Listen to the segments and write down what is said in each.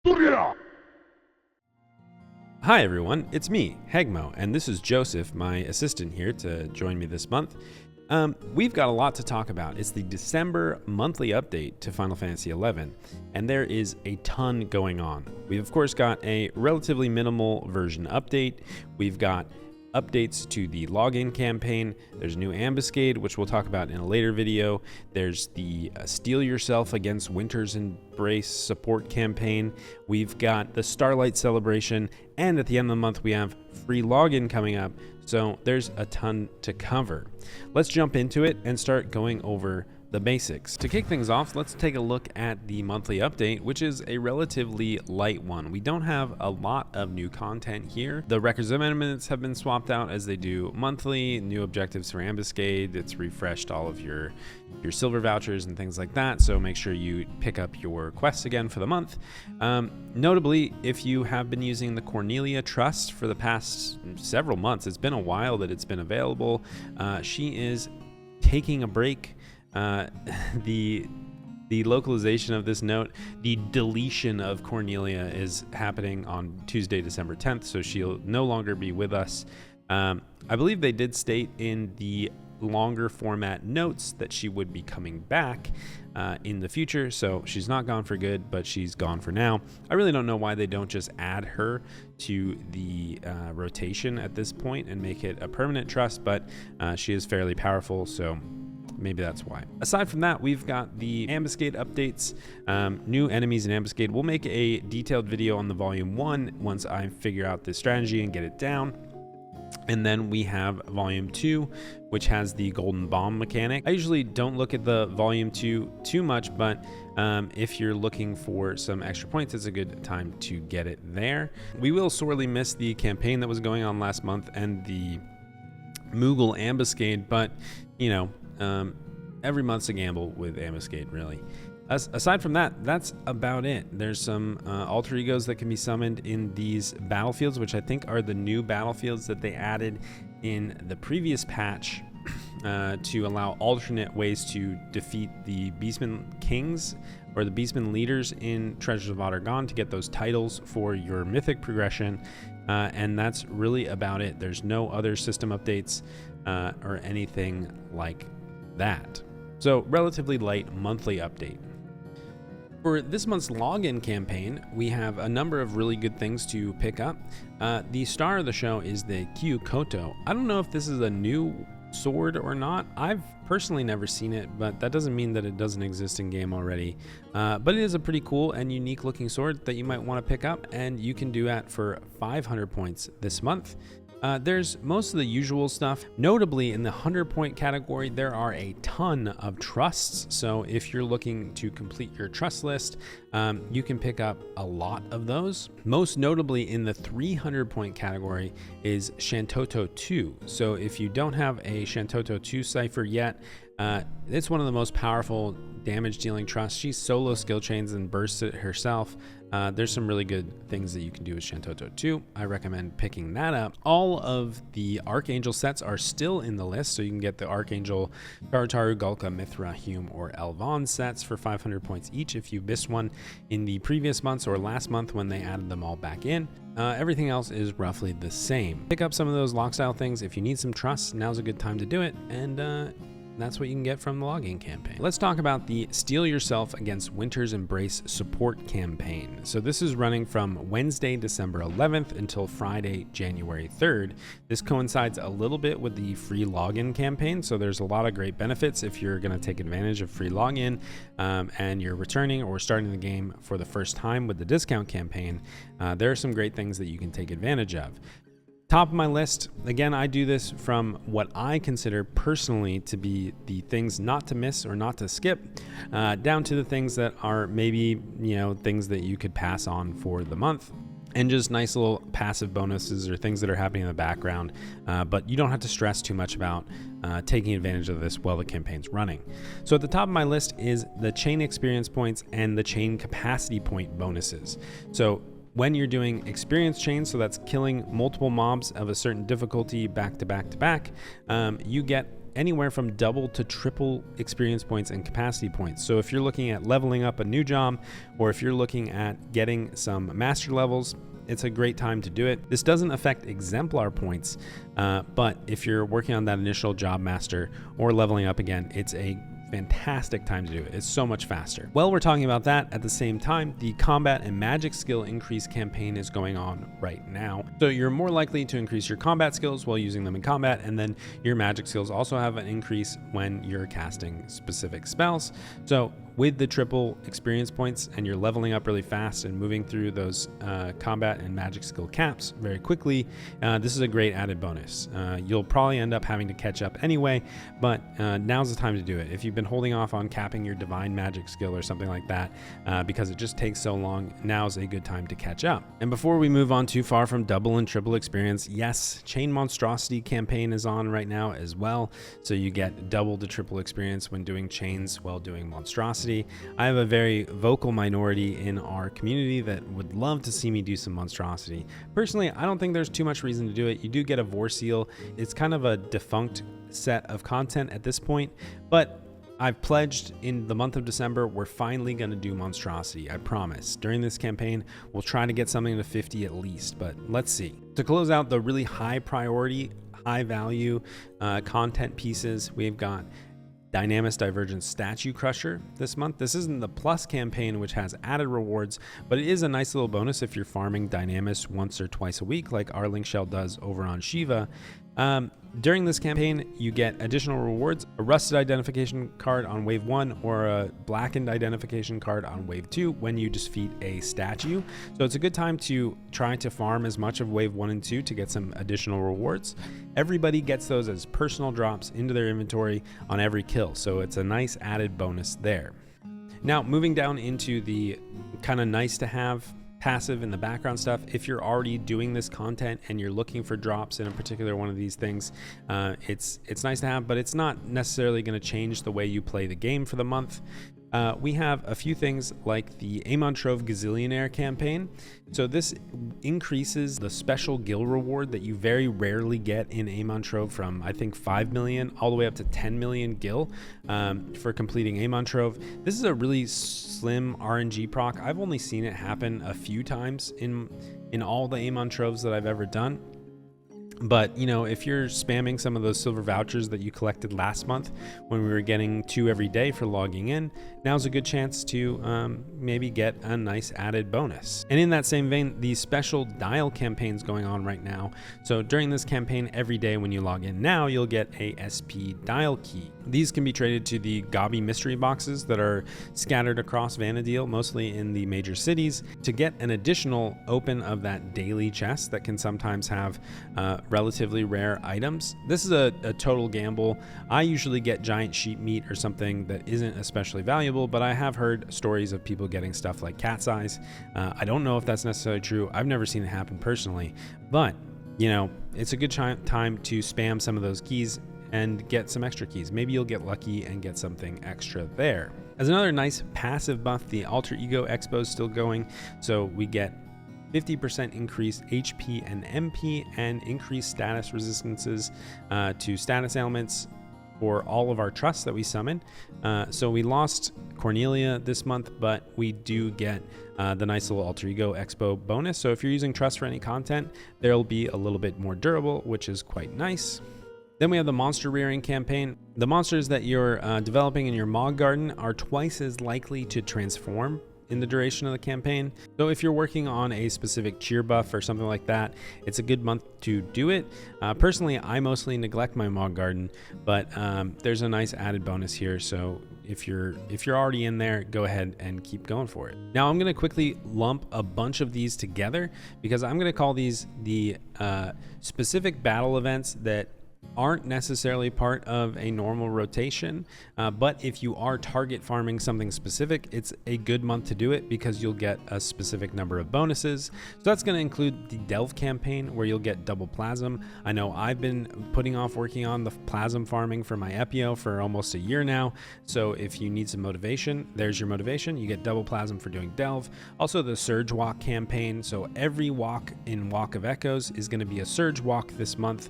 Hi everyone, it's me, Heghmoh, and this is Joseph, my assistant here to join me this month. We've got a lot to talk about. It's the December monthly update to Final Fantasy XI, and there is a ton going on. We've of course got a relatively minimal version update. We've got updates to the login campaign. There's a new ambuscade, which we'll talk about in a later video. There's the Steel Yourself Against Winter's Embrace support campaign. We've got the Starlight Celebration, and at the end of the month, we have free login coming up. So there's a ton to cover. Let's jump into it and start going over the basics. To kick things off, let's take a look at the monthly update, which is a relatively light one. We don't have a lot of new content here. The records amendments have been swapped out as they do monthly, new objectives for ambuscade. It's refreshed all of your silver vouchers and things like that, so make sure you pick up your quests again for the month. Notably, if you have been using the Cornelia Trust for the past several months, it's been a while that it's been available. She is taking a break. The localization of this note, the deletion of Cornelia, is happening on Tuesday, December 10th, so she'll no longer be with us. I believe they did state in the longer format notes that she would be coming back in the future, so she's not gone for good, but she's gone for now. I really don't know why they don't just add her to the rotation at this point and make it a permanent trust, but she is fairly powerful, so maybe that's why. Aside from that, we've got the ambuscade updates, new enemies in ambuscade. We'll make a detailed video on the volume 1 once I figure out the strategy and get it down. And then we have volume 2, which has the golden bomb mechanic. I usually don't look at the volume 2 too much, but if you're looking for some extra points, it's a good time to get it there. We will sorely miss the campaign that was going on last month and the Moogle ambuscade, but you know, every month's a gamble with ambuscade, really. Aside from that, that's about it. There's some alter egos that can be summoned in these battlefields, which I think are the new battlefields that they added in the previous patch to allow alternate ways to defeat the Beastmen Kings or the Beastmen leaders in Treasures of Ottergon to get those titles for your mythic progression. And that's really about it. There's no other system updates or anything like that. So relatively light monthly update. For this month's login campaign, we have a number of really good things to pick up. The star of the show is the Kyukoto. I don't know if this is a new sword or not. I've personally never seen it, but that doesn't mean that it doesn't exist in game already. But it is a pretty cool and unique looking sword that you might want to pick up, and you can do that for 500 points this month. There's most of the usual stuff. Notably, in the 100-point category, there are a ton of trusts. So if you're looking to complete your trust list, you can pick up a lot of those. Most notably in the 300-point category is Shantoto 2. So if you don't have a Shantoto 2 cipher yet, it's one of the most powerful damage-dealing trusts. She solo skill chains and bursts it herself. There's some really good things that you can do with Shantoto 2. I recommend picking that up. All of the Archangel sets are still in the list, so you can get the Archangel Tartaru, Gulka, Mithra, Hume, or Elvon sets for 500 points each if you missed one in the previous months or last month when they added them all back in. Everything else is roughly the same. Pick up some of those lock style things. If you need some trust, now's a good time to do it, and that's what you can get from the login campaign. Let's talk about the Steel Yourself Against Winter's Embrace support campaign. So this is running from Wednesday, December 11th until Friday, January 3rd. This coincides a little bit with the free login campaign, so there's a lot of great benefits if you're going to take advantage of free login and you're returning or starting the game for the first time with the discount campaign. There are some great things that you can take advantage of. Top of my list, again, I do this from what I consider personally to be the things not to miss or not to skip, down to the things that are maybe, things that you could pass on for the month, and just nice little passive bonuses or things that are happening in the background, but you don't have to stress too much about taking advantage of this while the campaign's running. So at the top of my list is the chain experience points and the chain capacity point bonuses. So when you're doing experience chains, so that's killing multiple mobs of a certain difficulty back to back to back, you get anywhere from double to triple experience points and capacity points. So if you're looking at leveling up a new job, or if you're looking at getting some master levels, it's a great time to do it. This doesn't affect exemplar points, but if you're working on that initial job master or leveling up again, it's a fantastic time to do it. It's so much faster. While we're talking about that, at the same time, the combat and magic skill increase campaign is going on right now. So you're more likely to increase your combat skills while using them in combat, and then your magic skills also have an increase when you're casting specific spells. So with the triple experience points and you're leveling up really fast and moving through those combat and magic skill caps very quickly, this is a great added bonus. You'll probably end up having to catch up anyway, but now's the time to do it. If you've been holding off on capping your divine magic skill or something like that because it just takes so long, now's a good time to catch up. And before we move on too far from double and triple experience, yes, Chain Monstrosity campaign is on right now as well, so you get double to triple experience when doing chains while doing Monstrosity. I have a very vocal minority in our community that would love to see me do some Monstrosity. Personally, I don't think there's too much reason to do it. You do get a Vor Seal. It's kind of a defunct set of content at this point, but I've pledged in the month of December, we're finally going to do Monstrosity. I promise. During this campaign, we'll try to get something to 50 at least, but let's see. To close out the really high priority, high value content pieces, we've got Dynamis Divergence Statue Crusher this month. This isn't the Plus campaign, which has added rewards, but it is a nice little bonus if you're farming Dynamis once or twice a week, like our Link Shell does over on Shiva. During this campaign, you get additional rewards, a rusted identification card on wave 1 or a blackened identification card on wave 2 when you defeat a statue. So it's a good time to try to farm as much of wave 1 and 2 to get some additional rewards. Everybody gets those as personal drops into their inventory on every kill, so it's a nice added bonus there. Now, moving down into the kind of nice to have passive in the background stuff. If you're already doing this content and you're looking for drops in a particular one of these things, it's nice to have, but it's not necessarily going to change the way you play the game for the month. We have a few things like the AMAN Gazillionaire campaign. So this increases the special gil reward that you very rarely get in AMAN from, I think, 5 million all the way up to 10 million gil for completing AMAN. This is a really slim RNG proc. I've only seen it happen a few times in all the AMAN that I've ever done. But, you know, if you're spamming some of those silver vouchers that you collected last month when we were getting 2 every day for logging in, now's a good chance to maybe get a nice added bonus. And in that same vein, the special dial campaign's going on right now. So during this campaign, every day when you log in now, you'll get a SP dial key. These can be traded to the Gobby mystery boxes that are scattered across Vanadil, mostly in the major cities, to get an additional open of that daily chest that can sometimes have relatively rare items. This is a total gamble. I usually get giant sheep meat or something that isn't especially valuable, but I have heard stories of people getting stuff like cat's eyes. I don't know if that's necessarily true. I've never seen it happen personally, but you know, it's a good time to spam some of those keys and get some extra keys. Maybe you'll get lucky and get something extra there. As another nice passive buff, the Alter Ego Expo is still going, so we get 50% increased HP and MP and increased status resistances to status ailments for all of our trusts that we summon. So we lost Cornelia this month, but we do get the nice little Alter Ego Expo bonus. So if you're using trust for any content, there'll be a little bit more durable, which is quite nice. Then we have the monster rearing campaign. The monsters that you're developing in your Mog garden are twice as likely to transform in the duration of the campaign. So if you're working on a specific cheer buff or something like that, it's a good month to do it. Personally, I mostly neglect my Mog garden, but there's a nice added bonus here. So if you're already in there, go ahead and keep going for it. Now I'm going to quickly lump a bunch of these together because I'm going to call these the specific battle events that aren't necessarily part of a normal rotation, but if you are target farming something specific, it's a good month to do it because you'll get a specific number of bonuses. So that's going to include the Delve campaign where you'll get double plasm. I know I've been putting off working on the plasm farming for my Epio for almost a year now, so if you need some motivation, there's your motivation. You get double plasm for doing Delve. Also the Surge Walk campaign, so every walk in Walk of Echoes is going to be a Surge Walk this month.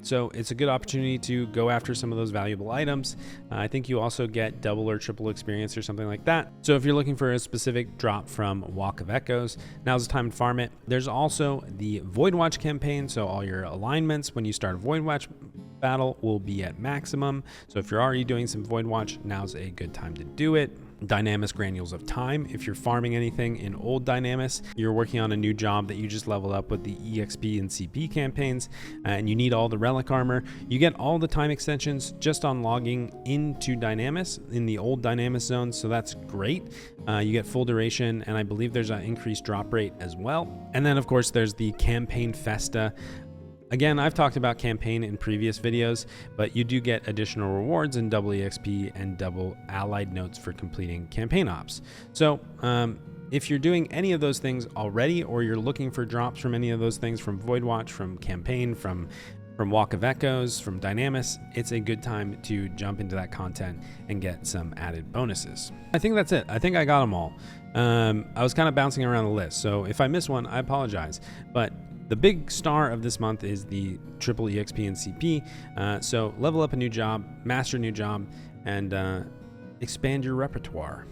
So it's a good opportunity to go after some of those valuable items. I think you also get double or triple experience or something like that. So if you're looking for a specific drop from Walk of Echoes, now's the time to farm it. There's also the Void Watch campaign. So all your alignments when you start a Void Watch battle will be at maximum. So if you're already doing some Void Watch, now's a good time to do it. Dynamis Granules of Time. If you're farming anything in old Dynamis, you're working on a new job that you just leveled up with the EXP and CP campaigns, and you need all the relic armor. You get all the time extensions just on logging into Dynamis in the old Dynamis zones, so that's great. You get full duration, and I believe there's an increased drop rate as well. And then, of course, there's the Campaign Festa. Again, I've talked about campaign in previous videos, but you do get additional rewards and double EXP and double allied notes for completing campaign ops. So if you're doing any of those things already, or you're looking for drops from any of those things, from Void Watch, from campaign, from Walk of Echoes, from Dynamis, it's a good time to jump into that content and get some added bonuses. I think that's it. I think I got them all. I was kind of bouncing around the list, so if I miss one, I apologize. But the big star of this month is the triple EXP and CP. So level up a new job, master a new job, and expand your repertoire.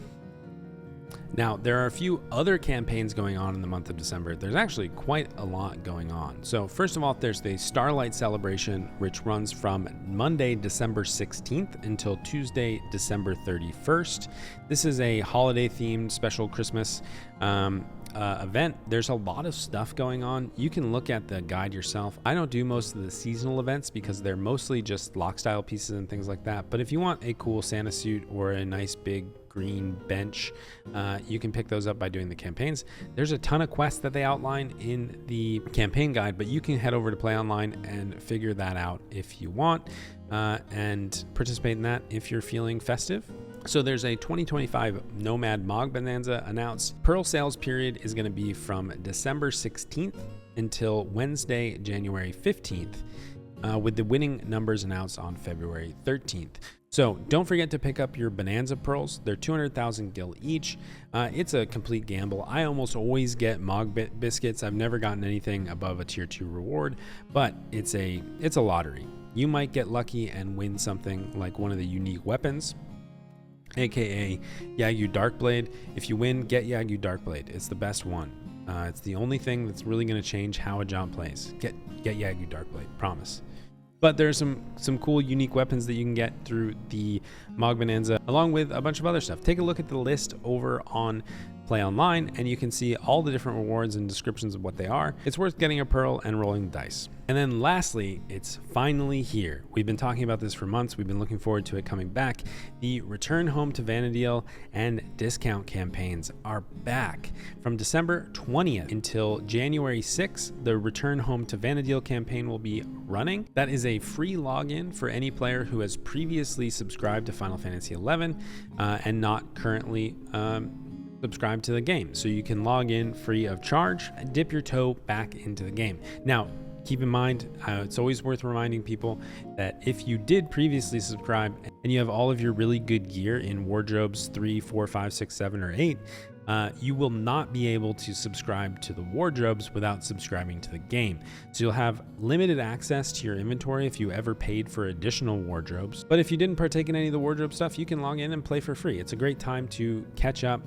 Now, there are a few other campaigns going on in the month of December. There's actually quite a lot going on. So first of all, there's the Starlight Celebration, which runs from Monday, December 16th until Tuesday, December 31st. This is a holiday-themed special Christmas event. There's a lot of stuff going on. You can look at the guide yourself. I don't do most of the seasonal events because they're mostly just lock style pieces and things like that. But if you want a cool Santa suit or a nice big green bench, you can pick those up by doing the campaigns. There's a ton of quests that they outline in the campaign guide, but you can head over to Play Online and figure that out if you want, and participate in that if you're feeling festive. So there's a 2025 Nomad Mog Bonanze announced. Pearl sales period is going to be from December 16th until Wednesday, January 15th, with the winning numbers announced on February 13th. So don't forget to pick up your Bonanza Pearls. They're 200,000 gil each. It's a complete gamble. I almost always get Mog biscuits. I've never gotten anything above a tier 2 reward, but it's a lottery. You might get lucky and win something like one of the unique weapons, aka Yagyu Darkblade. If you win, get Yagyu Darkblade. It's the best one. It's the only thing that's really going to change how a job plays. Get Yagyu Darkblade, promise. But there's some cool unique weapons that you can get through the Mog Bonanze, along with a bunch of other stuff. Take a look at the list over on Play Online, and you can see all the different rewards and descriptions of what they are. It's worth getting a pearl and rolling the dice. And then lastly, it's finally here. We've been talking about this for months. We've been looking forward to it coming back. The Return Home to Vana'diel and discount campaigns are back. From December 20th until January 6th, the Return Home to Vana'diel campaign will be running. That is a free login for any player who has previously subscribed to Final Fantasy XI and not currently subscribe to the game. So you can log in free of charge and dip your toe back into the game. Now, keep in mind, it's always worth reminding people that if you did previously subscribe and you have all of your really good gear in wardrobes 3, 4, 5, 6, 7, or 8, you will not be able to subscribe to the wardrobes without subscribing to the game. So you'll have limited access to your inventory if you ever paid for additional wardrobes. But if you didn't partake in any of the wardrobe stuff, you can log in and play for free. It's a great time to catch up,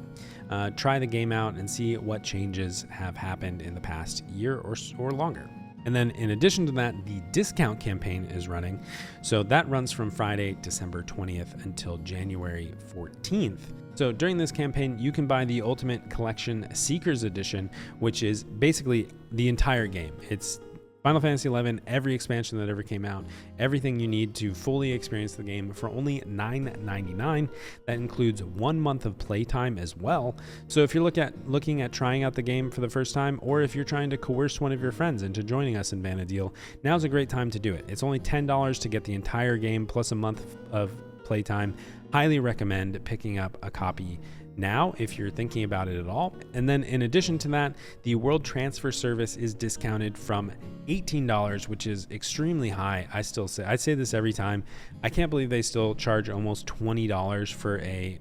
try the game out, and see what changes have happened in the past year or longer. And then in addition to that, the discount campaign is running. So that runs from Friday, December 20th until January 14th. So during this campaign, you can buy the Ultimate Collection Seekers Edition, which is basically the entire game. It's Final Fantasy XI, every expansion that ever came out, everything you need to fully experience the game for only $9.99. That includes 1 month of playtime as well. So if you're looking at trying out the game for the first time, or if you're trying to coerce one of your friends into joining us in Vana'diel, now's a great time to do it. It's only $10 to get the entire game plus a month of playtime. Highly recommend picking up a copy now if you're thinking about it at all. And then in addition to that, the World Transfer Service is discounted from $18, which is extremely high. I say this every time. I can't believe they still charge almost $20 for a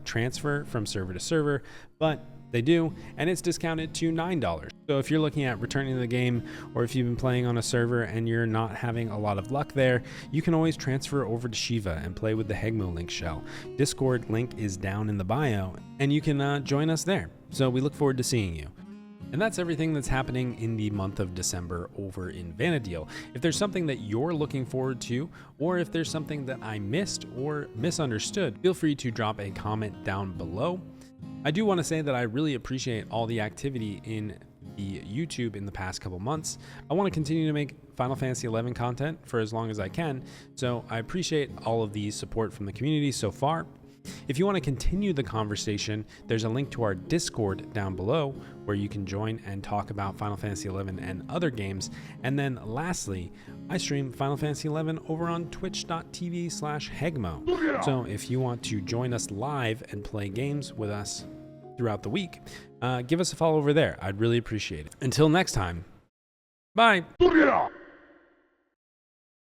transfer from server to server, but They do, and it's discounted to $9. So if you're looking at returning to the game, or if you've been playing on a server and you're not having a lot of luck there, you can always transfer over to Shiva and play with the Heghmoh link shell. Discord link is down in the bio, and you can join us there. So we look forward to seeing you. And that's everything that's happening in the month of December over in Vana'diel. If there's something that you're looking forward to, or if there's something that I missed or misunderstood, feel free to drop a comment down below. I do want to say that I really appreciate all the activity in the YouTube in the past couple months. I want to continue to make Final Fantasy XI content for as long as I can, so I appreciate all of the support from the community so far. If you want to continue the conversation, there's a link to our Discord down below where you can join and talk about Final Fantasy XI and other games. And then lastly, I stream Final Fantasy XI over on twitch.tv/Heghmoh. So if you want to join us live and play games with us throughout the week, give us a follow over there. I'd really appreciate it. Until next time, bye.